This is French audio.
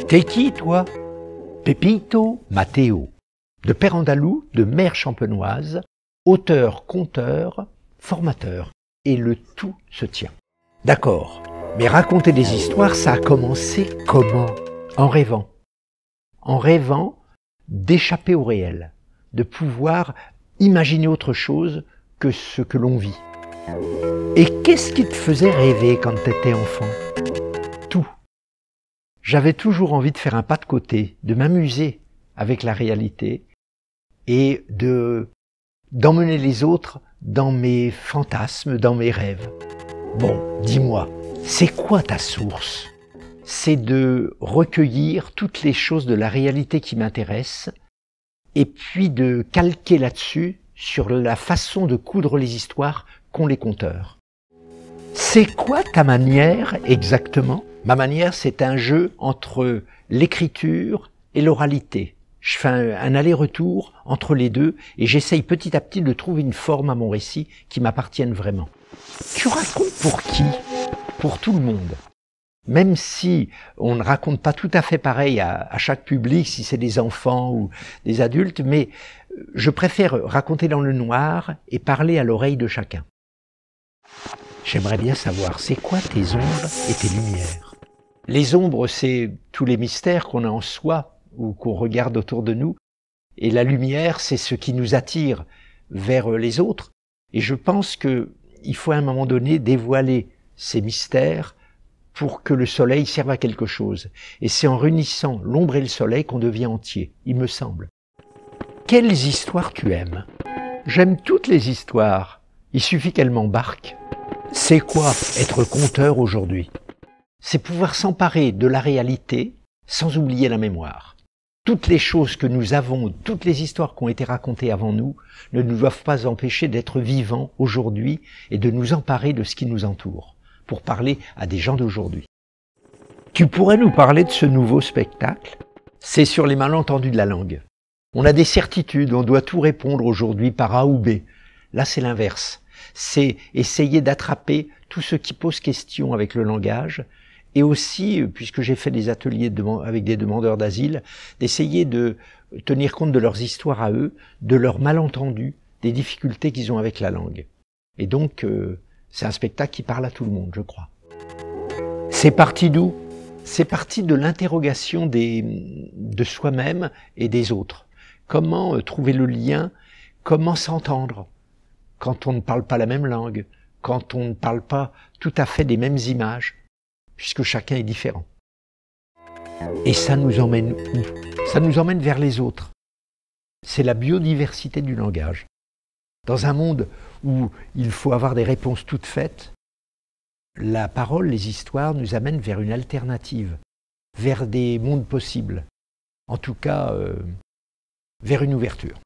T'es qui, toi? Pepito Matteo, de père andalou, de mère champenoise, auteur, conteur, formateur. Et le tout se tient. D'accord, mais raconter des histoires, ça a commencé comment? En rêvant. En rêvant d'échapper au réel, de pouvoir imaginer autre chose que ce que l'on vit. Et qu'est-ce qui te faisait rêver quand tu étais enfant? Tout. J'avais toujours envie de faire un pas de côté, de m'amuser avec la réalité et d'emmener les autres dans mes fantasmes, dans mes rêves. Bon, dis-moi, c'est quoi ta source? C'est de recueillir toutes les choses de la réalité qui m'intéressent et puis de calquer là-dessus sur la façon de coudre les histoires qu'ont les conteurs. C'est quoi ta manière exactement? Ma manière, c'est un jeu entre l'écriture et l'oralité. Je fais un aller-retour entre les deux et j'essaye petit à petit de trouver une forme à mon récit qui m'appartienne vraiment. Tu racontes pour qui? Pour tout le monde. Même si on ne raconte pas tout à fait pareil à chaque public, si c'est des enfants ou des adultes, mais je préfère raconter dans le noir et parler à l'oreille de chacun. J'aimerais bien savoir, c'est quoi tes ombres et tes lumières? Les ombres, c'est tous les mystères qu'on a en soi ou qu'on regarde autour de nous. Et la lumière, c'est ce qui nous attire vers les autres. Et je pense qu'il faut à un moment donné dévoiler ces mystères pour que le soleil serve à quelque chose. Et c'est en réunissant l'ombre et le soleil qu'on devient entier, il me semble. Quelles histoires tu aimes? J'aime toutes les histoires. Il suffit qu'elles m'embarquent. C'est quoi être conteur aujourd'hui? C'est pouvoir s'emparer de la réalité sans oublier la mémoire. Toutes les choses que nous avons, toutes les histoires qui ont été racontées avant nous ne nous doivent pas empêcher d'être vivants aujourd'hui et de nous emparer de ce qui nous entoure, pour parler à des gens d'aujourd'hui. Tu pourrais nous parler de ce nouveau spectacle? C'est sur les malentendus de la langue. On a des certitudes, on doit tout répondre aujourd'hui par A ou B. Là, c'est l'inverse. C'est essayer d'attraper tout ce qui pose question avec le langage et aussi, puisque j'ai fait des ateliers avec des demandeurs d'asile, d'essayer de tenir compte de leurs histoires à eux, de leurs malentendus, des difficultés qu'ils ont avec la langue. Et donc, c'est un spectacle qui parle à tout le monde, je crois. C'est parti d'où? C'est parti de l'interrogation de soi-même et des autres. Comment trouver le lien? Comment s'entendre quand on ne parle pas la même langue, quand on ne parle pas tout à fait des mêmes images, puisque chacun est différent. Et ça nous emmène où? Ça nous emmène vers les autres. C'est la biodiversité du langage. Dans un monde où il faut avoir des réponses toutes faites, la parole, les histoires nous amènent vers une alternative, vers des mondes possibles. En tout cas, vers une ouverture.